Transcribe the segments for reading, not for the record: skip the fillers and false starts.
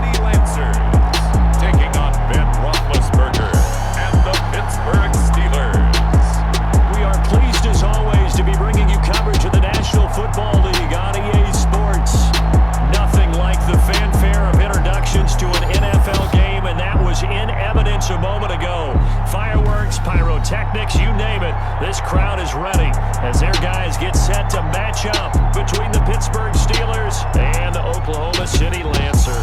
City Lancers, taking on Ben Roethlisberger and the Pittsburgh Steelers. We are pleased as always to be bringing you coverage of the National Football League on EA Sports. Nothing like the fanfare of introductions to an NFL game, and that was in evidence a moment ago. Fireworks, pyrotechnics, you name it. This crowd is ready as their guys get set to match up between the Pittsburgh Steelers and the Oklahoma City Lancers.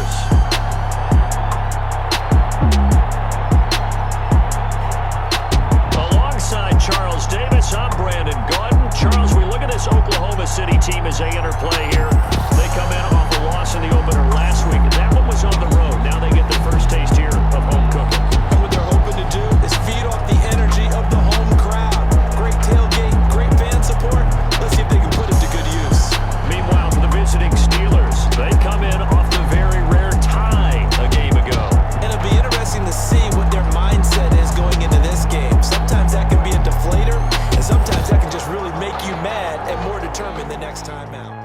Alongside Charles Davis, I'm Brandon Gaudin. Charles, we look at this Oklahoma City team as they enter play here. They come in off a loss in the opener last week, and that one was on the road. Now they get their first taste here of home cooking. And what they're hoping to do is feed off the energy of the home crowd. Great tailgate, great fan support. Let's see if they can put it to good use. Meanwhile, for the visiting Steelers, they come in off the very rare tie a game ago. And it'll be interesting to see what their mindset is going into this game. Sometimes that can be a deflator, and sometimes that can just really make you mad and more determined the next time out.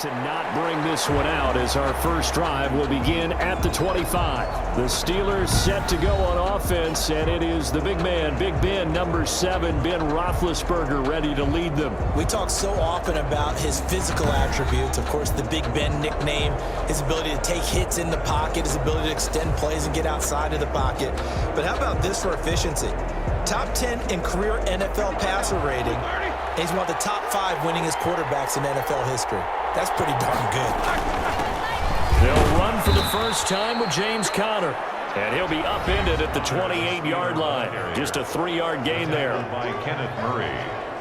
To not bring this one out as our first drive will begin at the 25. The Steelers set to go on offense, and it is the big man, Big Ben, number 7, Ben Roethlisberger, ready to lead them. We talk so often about his physical attributes. Of course, the Big Ben nickname, his ability to take hits in the pocket, his ability to extend plays and get outside of the pocket. But how about this for efficiency? Top 10 in career NFL passer rating. And he's one of the top 5 winningest quarterbacks in NFL history. That's pretty darn good. They'll run for the first time with James Conner. And he'll be upended at the 28-yard line. Just a 3-yard gain there. By Kenneth Murray.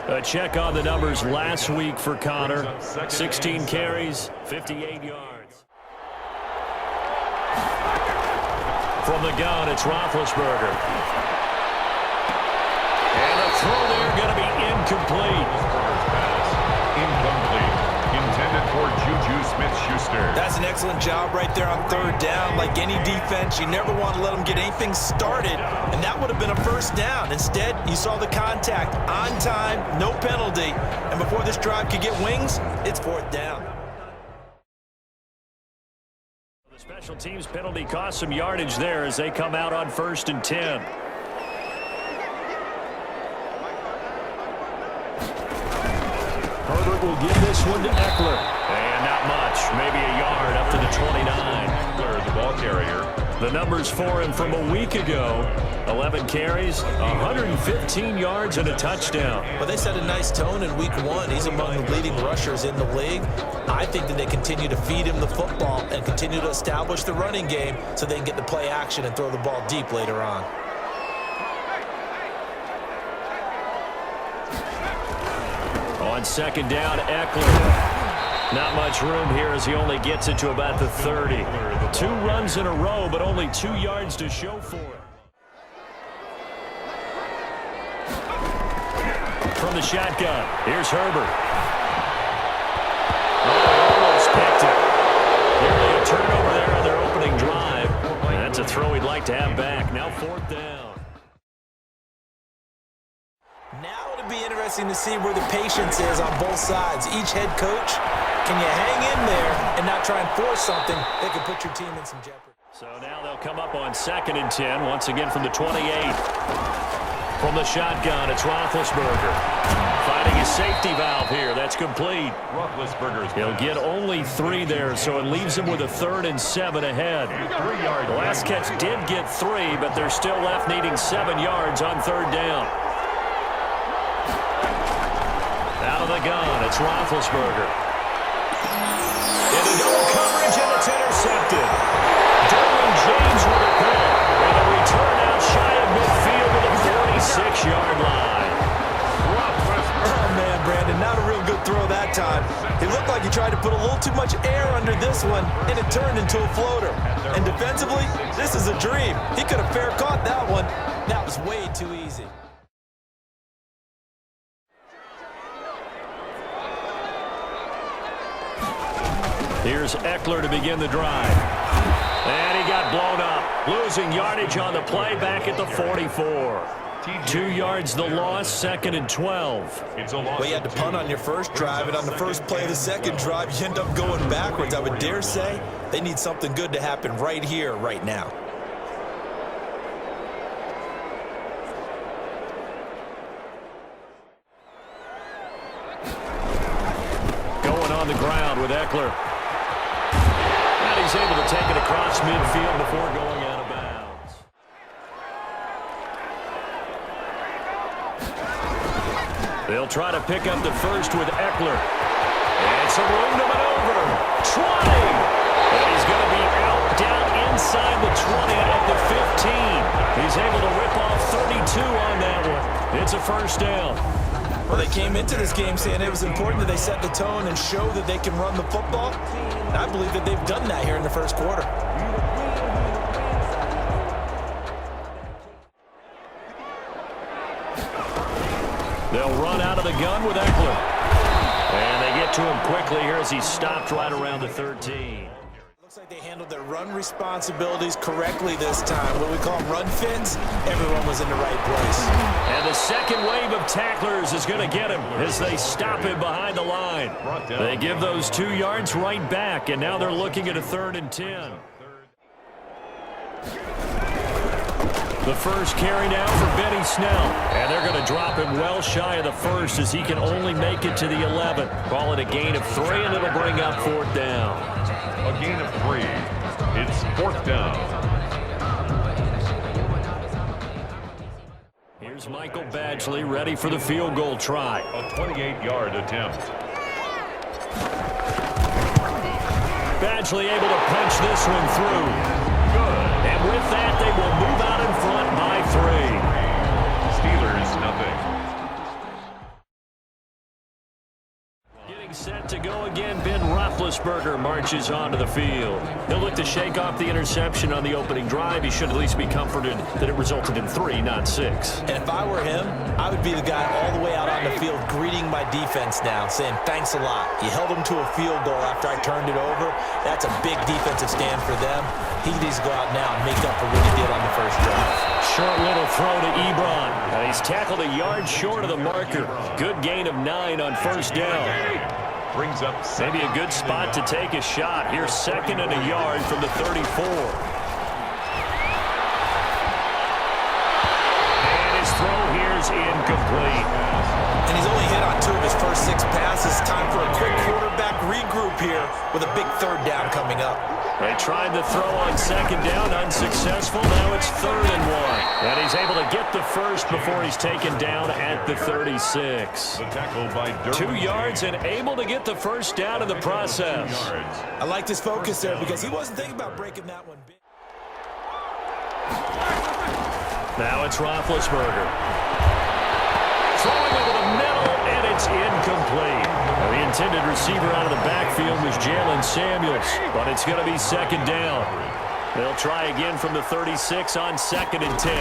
A check on the numbers last week for Conner. 16 carries, 58 yards. From the gun, it's Roethlisberger. And a throw there going to be incomplete. Incomplete. Intended for Juju Smith-Schuster. That's an excellent job right there on third down. Like any defense, you never want to let them get anything started, and that would have been a first down. Instead, you saw the contact on time, no penalty, and before this drive could get wings, it's fourth down. The special teams penalty cost some yardage there as they come out on 1st and 10. Herbert will give this one to Eckler. And not much. Maybe a yard up to the 29. Eckler, the ball carrier. The numbers for him from a week ago. 11 carries, 115 yards, and a touchdown. Well, they set a nice tone in week 1. He's among the leading rushers in the league. I think that they continue to feed him the football and continue to establish the running game so they can get the play action and throw the ball deep later on. On second down, Eckler. Not much room here as he only gets it to about the 30. 2 runs in a row, but only 2 yards to show for it. From the shotgun, here's Herbert. Oh, almost picked it. Nearly a turnover there on their opening drive. And that's a throw he'd like to have back. Now 4th down. Now it'll be interesting to see where the patience is on both sides. Each head coach, can you hang in there and not try and force something that could put your team in some jeopardy? So now they'll come up on 2nd and 10, once again from the 28. From the shotgun, it's Roethlisberger. Finding his safety valve here. That's complete. He'll get only 3 there, so it leaves him with a 3rd and 7 ahead. The last catch did get 3, but they're still left needing 7 yards on 3rd down. Out of the gun, it's Roethlisberger. Into double coverage, and it's intercepted. Derwin James with a pick. And a return out shy of midfield with a 46-yard line. Oh, man, Brandon, not a real good throw that time. It looked like he tried to put a little too much air under this one, and it turned into a floater. And defensively, this is a dream. He could have fair caught that one. That was way too easy. Here's Eckler to begin the drive. And he got blown up. Losing yardage on the play back at the 44. 2 yards the loss, 2nd and 12. Well, you had to punt on your first drive, and on the first play of the second drive, you end up going backwards. I would dare say they need something good to happen right here, right now. Going on the ground with Eckler. And he's able to take it across midfield before going out of bounds. They'll try to pick up the first with Eckler. And some room to maneuver. 20. And he's going to be out down inside the 20 at the 15. He's able to rip off 32 on that one. It's a first down. Well, they came into this game saying it was important that they set the tone and show that they can run the football. And I believe that they've done that here in the first quarter. They'll run out of the gun with Eckler. And they get to him quickly here as he stopped right around the 13. Looks like they handled their run responsibilities correctly this time. What we call run fits, everyone was in the right place. And the second wave of tacklers is going to get him as they stop him behind the line. They give those 2 yards right back, and now they're looking at a 3rd and 10. The first carry now for Benny Snell. And they're going to drop him well shy of the first as he can only make it to the 11. Call it a gain of 3, and it'll bring up 4th down. A gain of 3. It's 4th down. Here's Michael Badgley ready for the field goal try. A 28-yard attempt. Badgley able to punch this one through. Good. And with that, they will move out in front by 3. Steelers, nothing. Getting set to go again, Ben Roethlisberger marches onto the field. He'll look to shake off the interception on the opening drive. He should at least be comforted that it resulted in 3, not 6. And if I were him, I would be the guy all the way out on the field greeting my defense now, saying thanks a lot. You held them to a field goal after I turned it over. That's a big defensive stand for them. He needs to go out now and make up for what he did on the first drive. Short little throw to Ebron. And he's tackled a yard short of the marker. Good gain of 9 on first down. Brings up maybe a good spot to take a shot. Here's 2nd and a yard from the 34. And his throw here is incomplete. And he's only hit on 2 of his first 6 passes. Time for a quick quarterback regroup here with a big 3rd down coming up. They tried to throw on 2nd down, unsuccessful. Now it's 3rd and 1. And he's able to get the first before he's taken down at the 36. the tackle by Derwin. 2 yards and able to get the first down in the process. I liked his focus there because he wasn't thinking about breaking that one big. Now it's Roethlisberger. Throwing over the middle, and it's incomplete. The intended receiver out of the backfield was Jalen Samuels, but it's going to be 2nd down. They'll try again from the 36 on 2nd and 10.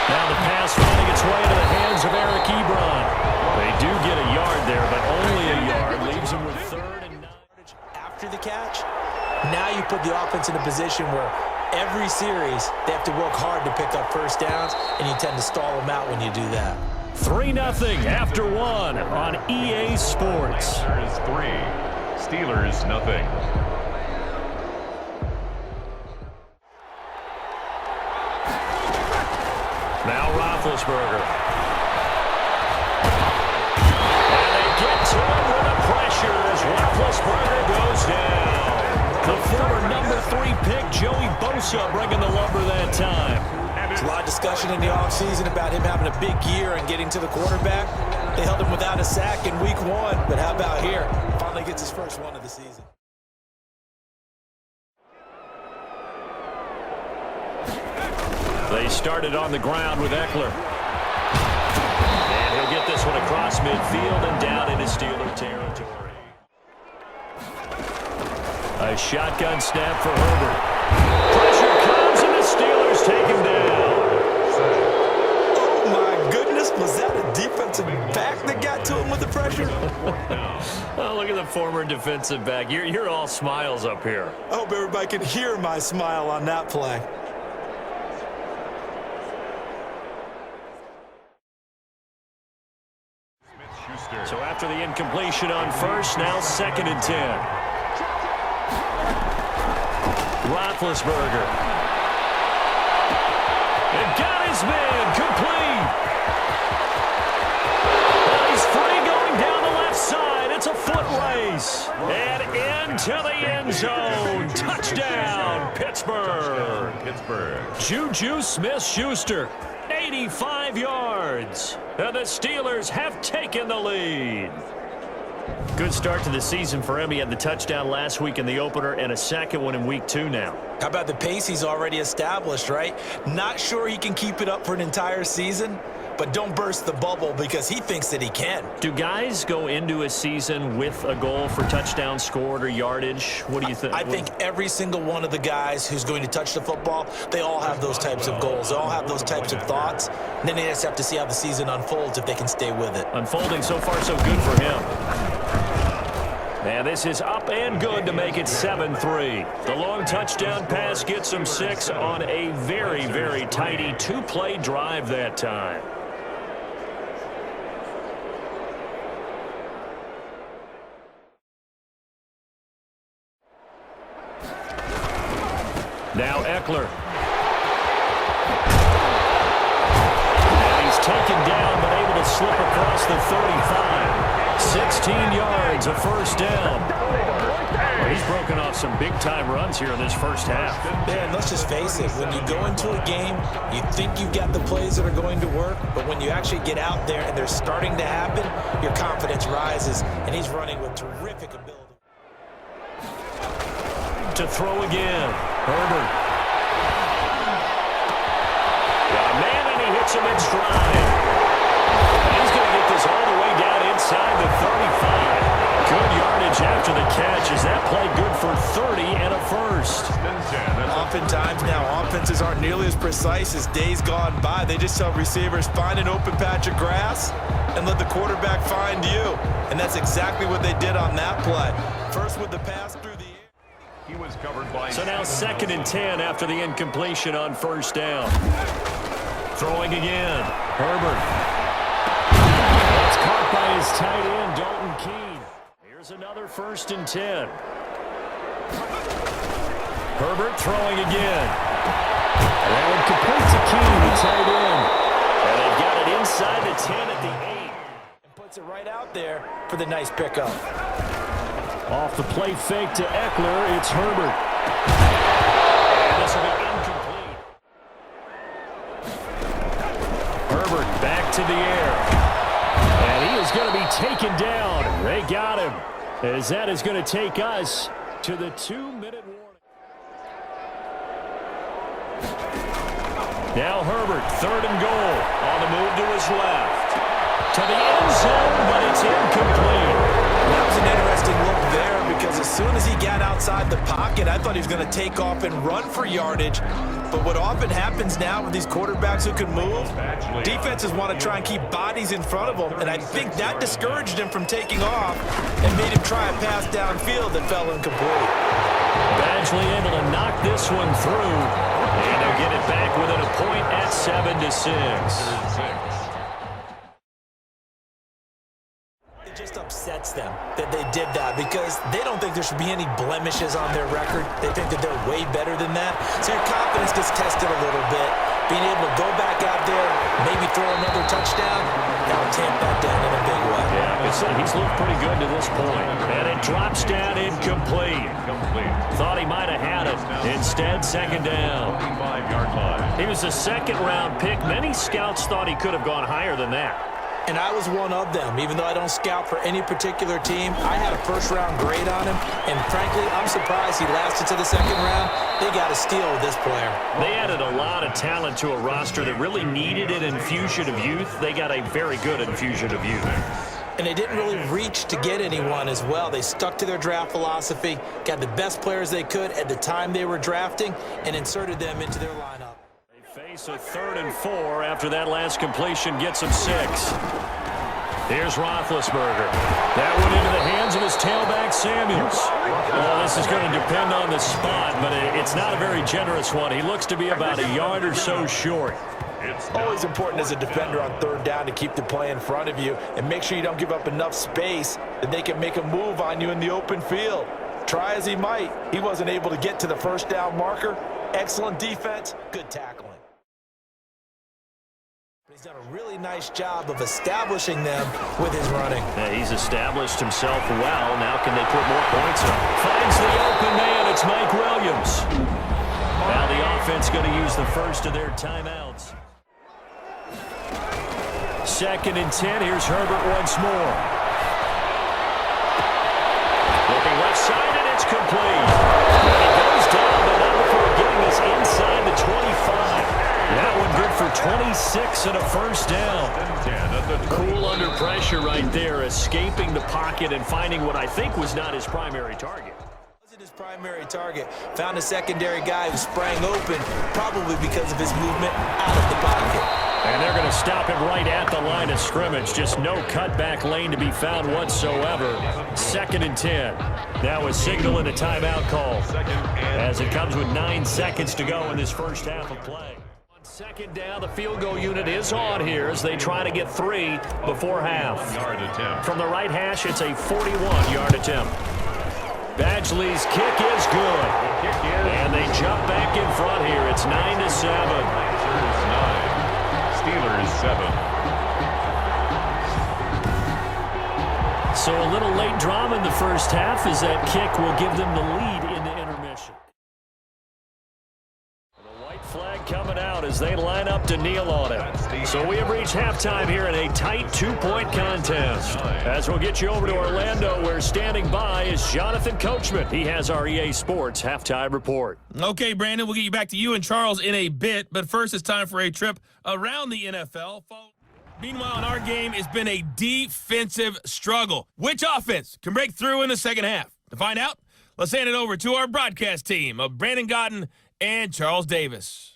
Now the pass finding its way into the hands of Eric Ebron. They do get a yard there, but only a yard. Leaves them with 3rd and 9. After the catch, now you put the offense in a position where every series they have to work hard to pick up first downs, and you tend to stall them out when you do that. 3-0 after 1 on EA Sports. There is 3. Steelers, nothing. Now Roethlisberger. And they get to him with the pressure as Roethlisberger goes down. The former number 3 pick, Joey Bosa, bringing the lumber that time. There's a lot of discussion in the offseason about him having a big year and getting to the quarterback. They held him without a sack in week 1, but how about here? Finally gets his first one of the season. They started on the ground with Eckler. And he'll get this one across midfield and down into Steeler territory. A shotgun snap for Herbert. Pressure comes and the Steelers take him down. Oh my goodness, was that a defensive back that got to him with the pressure? Oh, look at the former defensive back. You're all smiles up here. I hope everybody can hear my smile on that play. So after the incompletion on first, now 2nd and 10. Roethlisberger. And got his man complete. And he's free going down the left side. It's a foot race. And into the end zone. Touchdown, Pittsburgh. Juju Smith-Schuster. 85 yards. And the Steelers have taken the lead. Good start to the season for him. He had the touchdown last week in the opener and a second one in week 2 now. How about the pace he's already established, right? Not sure he can keep it up for an entire season, but don't burst the bubble because he thinks that he can. Do guys go into a season with a goal for touchdown scored or yardage? What do you think? I think every single one of the guys who's going to touch the football, they all have those types of goals. They all have those types of thoughts. And then they just have to see how the season unfolds if they can stay with it. Unfolding so far so good for him. And this is up and good to make it 7-3. The long touchdown pass gets him 6 on a very, very tidy 2-play drive that time. Now Eckler. And he's taken down but able to slip across the 35. 16 yards, a first down. Well, he's broken off some big-time runs here in this first half. Yeah, and let's just face it. When you go into a game, you think you've got the plays that are going to work, but when you actually get out there and they're starting to happen, your confidence rises, and he's running with terrific ability. To throw again, Herbert. Got a man, and he hits him in stride. He's going to get this all the way down inside the 35. Good yardage after the catch. Is that play good for 30 and a first? Oftentimes now, offenses aren't nearly as precise as days gone by. They just tell receivers, find an open patch of grass and let the quarterback find you. And that's exactly what they did on that play. First with the pass through the air. He was covered by. So now 2nd and 10 after the incompletion on first down. Throwing again. Herbert. It's caught by his tight end, Dalton Keene. Here's another 1st and 10. Herbert throwing again. And complete to Keene, the tight end. And they've got it inside the 10 at the 8. And puts it right out there for the nice pickup. Off the play fake to Eckler, it's Herbert. And this will be incomplete. Herbert back to the air. And he is going to be taken down. They got him. As that is going to take us to the 2-minute warning. Now Herbert, 3rd and goal. On the move to his left. To the end zone, but it's incomplete. That was an interesting look there because as soon as he got outside the pocket, I thought he was going to take off and run for yardage. But what often happens now with these quarterbacks who can move, defenses want to try and keep bodies in front of them, and I think that discouraged him from taking off and made him try a pass downfield that fell incomplete. Badgley able to knock this one through, and they'll get it back within a point at 7-6. Just upsets them that they did that because they don't think there should be any blemishes on their record. They think that they're way better than that. So your confidence gets tested a little bit. Being able to go back out there, maybe throw another touchdown, that'll tamp that down in a big way. Yeah, he's looked pretty good to this point. And it drops down incomplete. Thought he might have had it. Instead, 2nd down. 25-yard line. He was a 2nd-round pick. Many scouts thought he could have gone higher than that. And I was one of them. Even though I don't scout for any particular team, I had a 1st-round grade on him. And frankly, I'm surprised he lasted to the 2nd round. They got a steal with this player. They added a lot of talent to a roster that really needed an infusion of youth. They got a very good infusion of youth. And they didn't really reach to get anyone as well. They stuck to their draft philosophy, got the best players they could at the time they were drafting, and inserted them into their lineup. Face a 3rd and 4 after that last completion gets him 6. Here's Roethlisberger. That went into the hands of his tailback, Samuels. Well, this is going to depend on the spot, but it's not a very generous one. He looks to be about a yard or so short. It's Always important as a defender on third down to keep the play in front of you and make sure you don't give up enough space that they can make a move on you in the open field. Try as he might, he wasn't able to get to the first down marker. Excellent defense, good tackling. He's done a really nice job of establishing them with his running. Yeah, he's established himself well. Now can they put more points up? Finds the open man. It's Mike Williams. Now the offense going to use the first of their timeouts. 2nd and 10. Here's Herbert once more. Looking left side, and it's complete. And he goes down, but not before getting us inside the 25. That one good for 26 and a first down. Cool under pressure right there, escaping the pocket and finding what I think was not his primary target. Wasn't his primary target. Found a secondary guy who sprang open, probably because of his movement out of the pocket. And they're going to stop him right at the line of scrimmage. Just no cutback lane to be found whatsoever. 2nd and 10. Now a signal and a timeout call as it comes with 9 seconds to go in this first half of play. 2nd down, the field goal unit is on here as they try to get 3 before half. From the right hash, it's a 41-yard attempt. Badgley's kick is good. And they jump back in front here. It's 9-7. Steelers 7. So a little late drama in the first half as that kick will give them the lead in the intermission. The white flag coming out as they line up to kneel on it. So we have reached halftime here in a tight 2-point contest. As we'll get you over to Orlando, where standing by is Jonathan Coachman. He has our EA Sports halftime report. Okay, Brandon, we'll get you back to you and Charles in a bit, but first it's time for a trip around the NFL. Meanwhile, in our game, it's been a defensive struggle. Which offense can break through in the second half? To find out, let's hand it over to our broadcast team of Brandon Gotten and Charles Davis.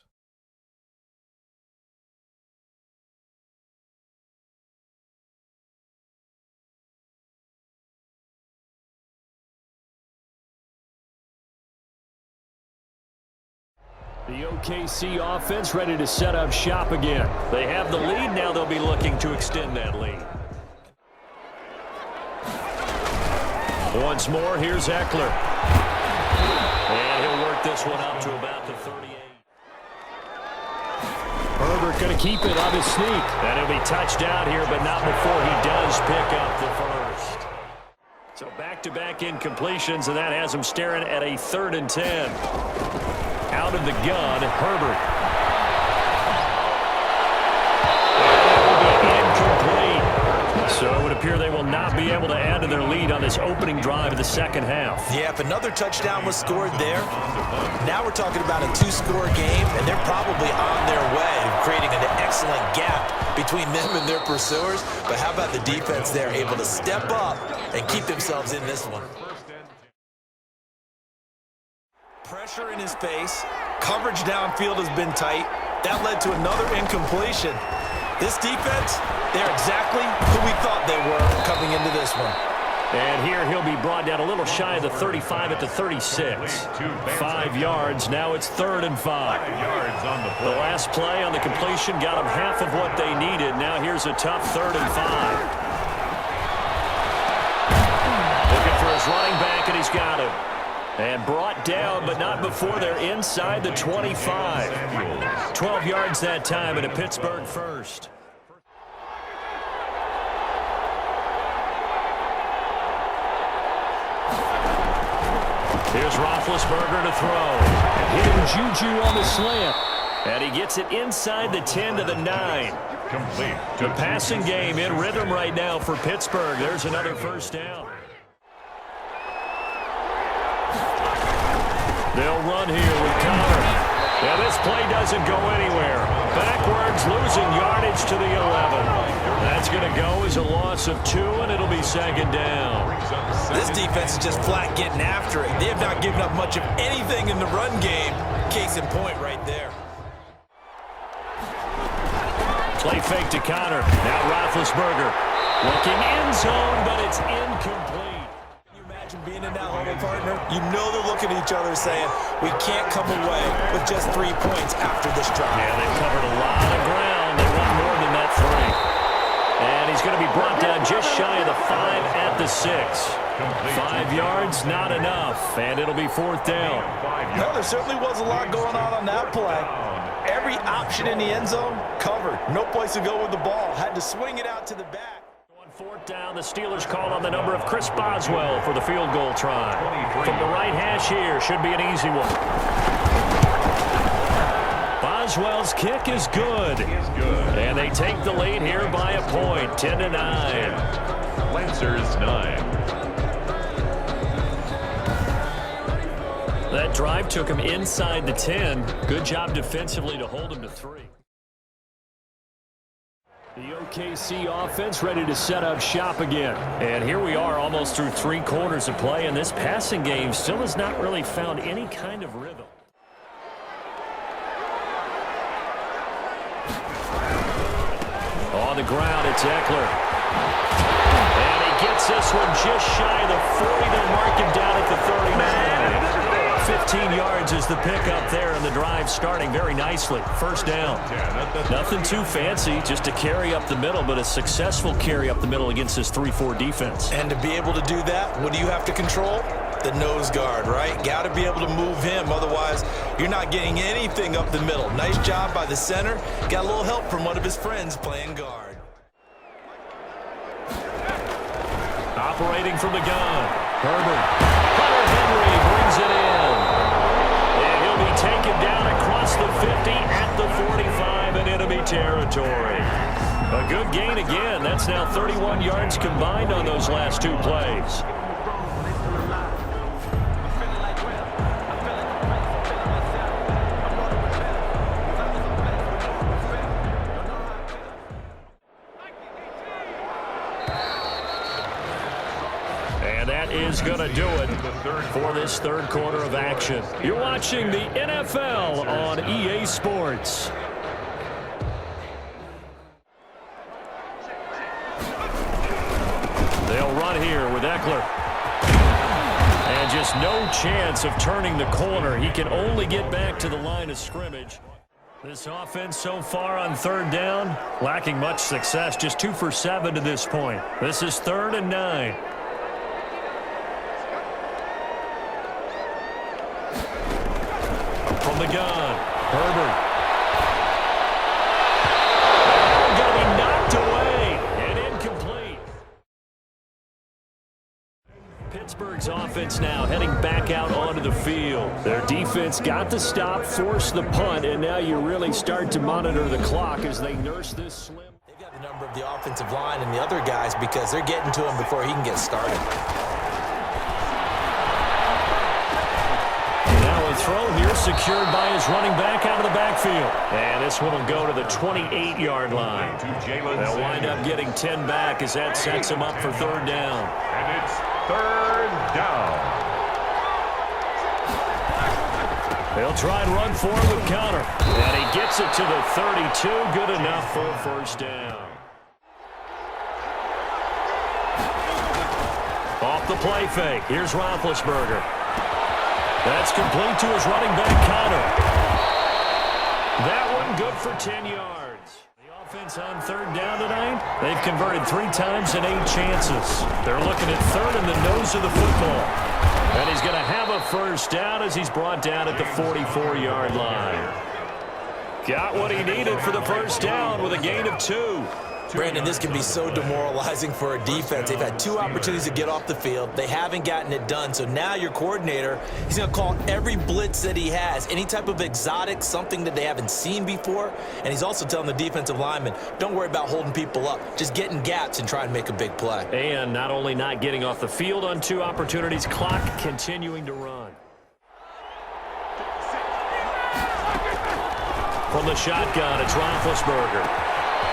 The OKC offense ready to set up shop again. They have the lead. Now they'll be looking to extend that lead. Once more, here's Eckler. And he'll work this one up to about the 38. Herbert going to keep it on his sneak. And he'll be touched out here, but not before he does pick up the first. So back-to-back incompletions, and that has him staring at a 3rd and 10. Out of the gun, Herbert. Incomplete. So it would appear they will not be able to add to their lead on this opening drive of the second half. Yeah, if another touchdown was scored there, now we're talking about a 2-score game, and they're probably on their way, creating an excellent gap between them and their pursuers. But how about the defense there, able to step up and keep themselves in this one? Pressure in his face. Coverage downfield has been tight. That led to another incompletion. This defense, they're exactly who we thought they were coming into this one. And here he'll be brought down a little shy of the 35 at the 36. 5 yards. Now it's 3rd and 5. 5 yards on the play. The last play on the completion got them half of what they needed. Now here's a tough 3rd and 5. Looking for his running back, and he's got him. And brought down, but not before they're inside the 25. 12 yards that time, and a Pittsburgh first. Here's Roethlisberger to throw. Hitting Juju on the slant. And he gets it inside the 10 to the 9. Complete. The passing game in rhythm right now for Pittsburgh. There's another first down. They'll run here with Connor. Now this play doesn't go anywhere. Backwards, losing yardage to the 11. That's going to go as a loss of 2, and it'll be 2nd down. This defense is just flat getting after it. They have not given up much of anything in the run game. Case in point right there. Play fake to Connor. Now Roethlisberger looking end zone, but it's incomplete. Can you imagine being in that huddle partner, you know they're looking at each other saying, we can't come away with just 3 points after this drive. Yeah, they've covered a lot of ground. They want more than that 3. And he's going to be brought down just shy of the 5 at the 6. 5 yards, not enough, and it'll be 4th down. No, there certainly was a lot going on that play. Every option in the end zone covered. No place to go with the ball. Had to swing it out to the back. On 4th down, the Steelers call on the number of Chris Boswell for the field goal try. From the right hash here, should be an easy one. Boswell's kick is good. And they take the lead here by a point, 10-9. Lancers 9. That drive took him inside the 10. Good job defensively to hold him to 3. The OKC offense ready to set up shop again. And here we are almost through 3 quarters of play, and this passing game still has not really found any kind of rhythm. On the ground, it's Eckler. And he gets this one just shy of the 40. They'll mark him down at the 39. 15 yards is the pickup there, and the drive starting very nicely. 1st down. Nothing too fancy, just a carry up the middle, but a successful carry up the middle against this 3-4 defense. And to be able to do that, what do you have to control? The nose guard, right? Got to be able to move him, otherwise you're not getting anything up the middle. Nice job by the center. Got a little help from one of his friends playing guard. Operating from the gun, Herbert. Hunter Henry brings it in. And he'll be taken down across the 50 at the 45 in enemy territory. A good gain again. That's now 31 yards combined on those last 2 plays. Is going to do it for this 3rd quarter of action. You're watching the NFL on EA Sports. They'll run here with Eckler. And just no chance of turning the corner. He can only get back to the line of scrimmage. This offense so far on 3rd down, lacking much success. Just 2 for 7 to this point. This is 3rd and 9. From the gun, Herbert. Going to be knocked away and incomplete. Pittsburgh's offense now heading back out onto the field. Their defense got the stop, forced the punt, and now you really start to monitor the clock as they nurse this slim. They've got the number of the offensive line and the other guys because they're getting to him before he can get started. Throw here secured by his running back out of the backfield. And this one will go to the 28-yard line. They'll wind up getting 10 back as that sets him up for 3rd down. And it's 3rd down. They'll try and run for it with counter. And he gets it to the 32. Good enough for a 1st down. Off the play fake. Here's Roethlisberger. That's complete to his running back, Connor. That one good for 10 yards. The offense on 3rd down tonight, they've converted 3 times in 8 chances. They're looking at 3rd in the nose of the football. And he's going to have a 1st down as he's brought down at the 44-yard line. Got what he needed for the 1st down with a gain of 2. Brandon, this can be so demoralizing for a defense. They've had 2 opportunities to get off the field. They haven't gotten it done. So now your coordinator, he's going to call every blitz that he has, any type of exotic, something that they haven't seen before. And he's also telling the defensive lineman, don't worry about holding people up. Just get in gaps and try and make a big play. And not only not getting off the field on 2 opportunities, clock continuing to run. From the shotgun, it's Roethlisberger.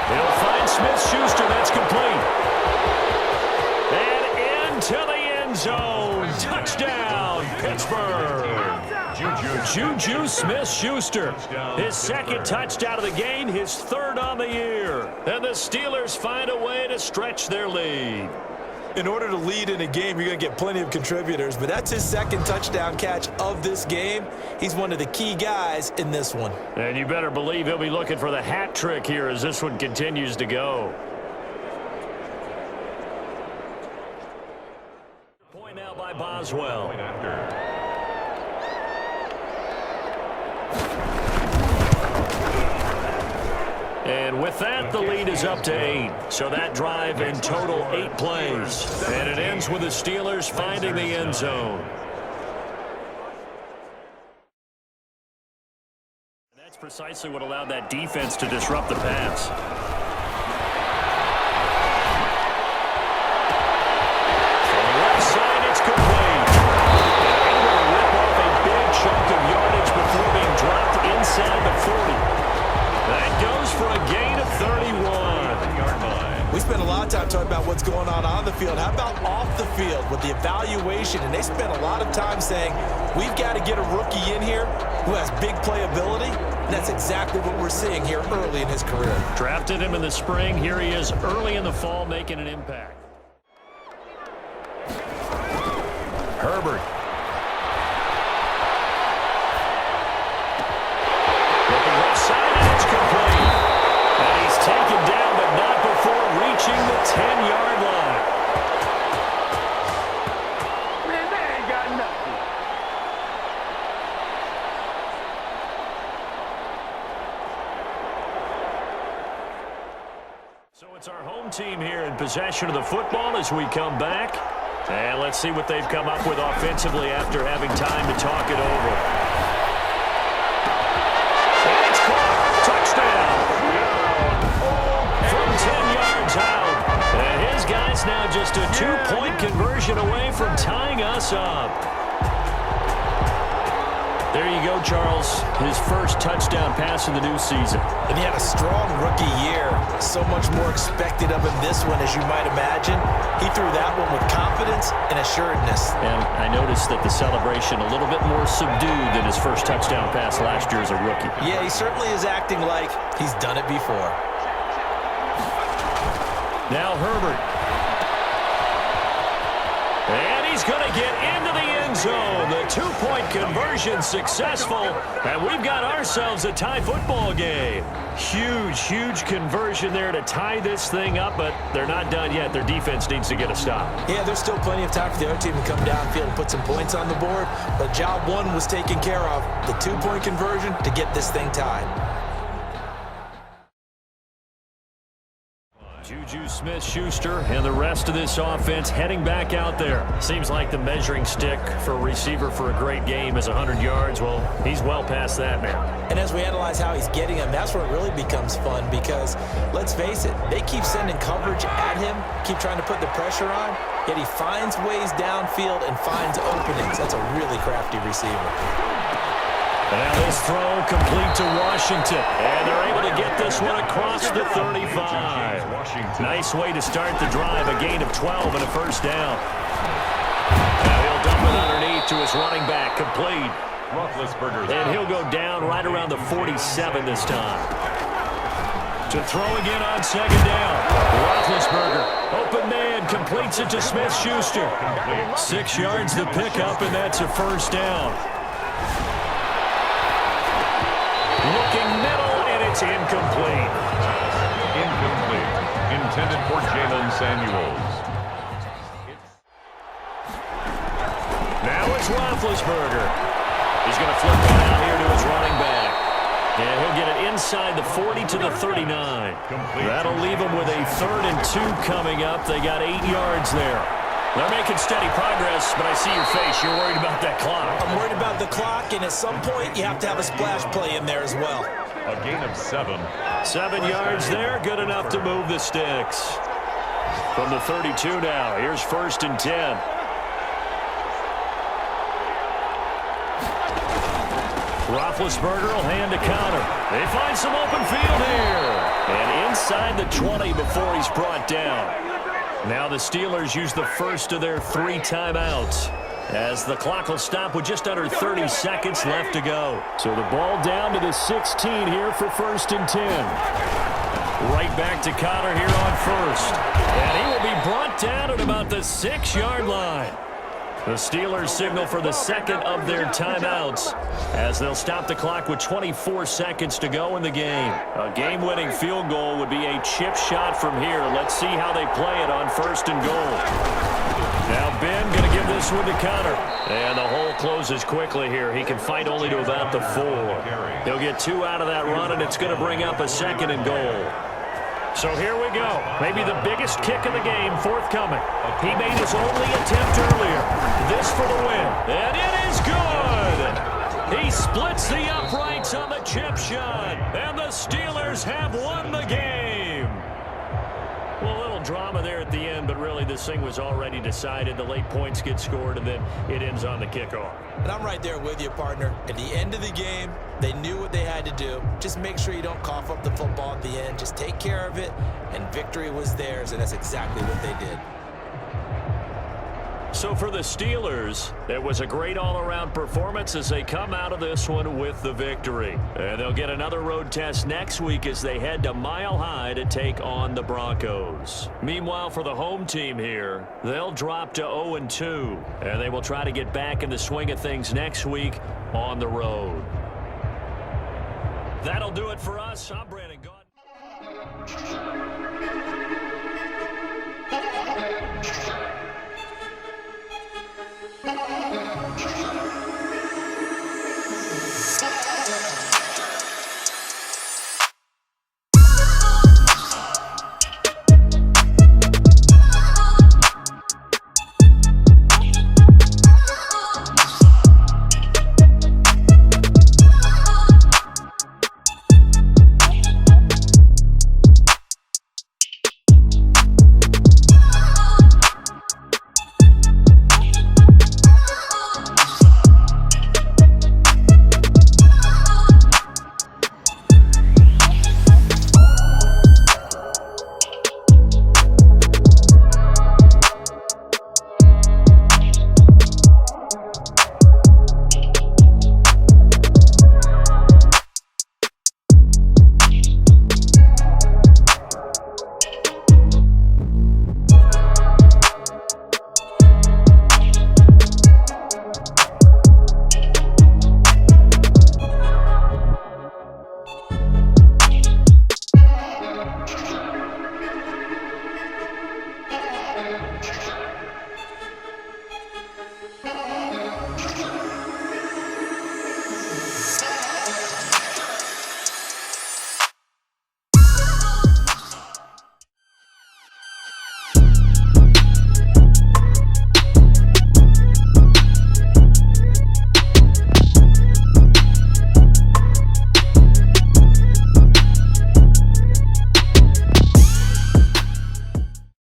He'll find Smith-Schuster. That's complete. And into the end zone. Touchdown, Pittsburgh. Juju Smith-Schuster. His 2nd touchdown of the game, his 3rd on the year. And the Steelers find a way to stretch their lead. In order to lead in a game, you're going to get plenty of contributors, but that's his second touchdown catch of this game. He's one of the key guys in this one. And you better believe he'll be looking for the hat trick here as this one continues to go. Point now by Boswell. And with that, the lead is up to 8. So that drive in total 8 plays. And it ends with the Steelers finding the end zone. And that's precisely what allowed that defense to disrupt the pass. From the left side, it's complete. Able to rip off a big chunk of yardage before being dropped inside the 40. That goes for a gain of 31. We spent a lot of time talking about what's going on the field. How about off the field with the evaluation? And they spent a lot of time saying, we've got to get a rookie in here who has big playability. And that's exactly what we're seeing here early in his career. Drafted him in the spring. Here he is early in the fall making an impact. Herbert. Looking left side, and it's complete. And he's taken down, but not before reaching the 10-yard line. Man, they ain't got nothing. So it's our home team here in possession of the football as we come back. And let's see what they've come up with offensively after having time to talk it over. Touchdown! From 10 yards out. And his guy's now just a 2-point conversion away from tying us up. There you go, Charles. His first touchdown pass of the new season. And he had a strong rookie year. So much more expected of him this one, as you might imagine. He threw that one with confidence and assuredness. And I noticed that the celebration a little bit more subdued than his first touchdown pass last year as a rookie. Yeah, he certainly is acting like he's done it before. Now Herbert. And he's going to get into the end zone. The 2-point conversion successful. And we've got ourselves a tie football game. Huge, huge conversion there to tie this thing up, but they're not done yet. Their defense needs to get a stop. Yeah, there's still plenty of time for the other team to come downfield and put some points on the board, but job one was taken care of. The 2-point conversion to get this thing tied. Juju Smith-Schuster and the rest of this offense heading back out there. Seems like the measuring stick for a receiver for a great game is 100 yards. Well, he's well past that now. And as we analyze how he's getting them, that's where it really becomes fun because, let's face it, they keep sending coverage at him, keep trying to put the pressure on, yet he finds ways downfield and finds openings. That's a really crafty receiver. And now this throw complete to Washington. And they're able to get this one across the 35. Nice way to start the drive. A gain of 12 and a first down. Now he'll dump it underneath to his running back. Complete. And he'll go down right around the 47 this time. To throw again on second down. Roethlisberger. Open man. Completes it to Smith-Schuster. 6 yards the pickup, and that's a first down. Looking middle, and it's incomplete. Incomplete. Intended for Jalen Samuels. Now it's Roethlisberger. He's going to flip it out here to his running back. And he'll get it inside the 40 to the 39. That'll leave him with a 3rd and 2 coming up. They got 8 yards there. They're making steady progress, but I see your face. You're worried about that clock. I'm worried about the clock, and at some point, you have to have a splash play in there as well. A gain of 7. 7 yards there, good enough to move the sticks. From the 32 now, here's 1st and 10. Roethlisberger will hand a counter. They find some open field here. And inside the 20 before he's brought down. Now the Steelers use the first of their 3 timeouts as the clock will stop with just under 30 seconds left to go. So the ball down to the 16 here for 1st and 10. Right back to Connor here on first. And he will be brought down at about the 6-yard line. The Steelers signal for the second of their timeouts as they'll stop the clock with 24 seconds to go in the game. A game-winning field goal would be a chip shot from here. Let's see how they play it on first and goal. Now Ben going to give this one to Connor. And the hole closes quickly here. He can fight only to about the 4. He'll get 2 out of that run, and it's going to bring up a second and goal. So here we go. Maybe the biggest kick of the game forthcoming. He made his only attempt earlier. This for the win. And it is good. He splits the uprights on the chip shot. And the Steelers have won the game. Well, a little drama there at the end, but really this thing was already decided. The late points get scored, and then it ends on the kickoff. And I'm right there with you, partner. At the end of the game, they knew what they had to do. Just make sure you don't cough up the football at the end. Just take care of it, and victory was theirs, and that's exactly what they did. So for the Steelers, it was a great all-around performance as they come out of this one with the victory. And they'll get another road test next week as they head to Mile High to take on the Broncos. Meanwhile, for the home team here, they'll drop to 0-2, and they will try to get back in the swing of things next week on the road. That'll do it for us. I'm Brandon Gaudin.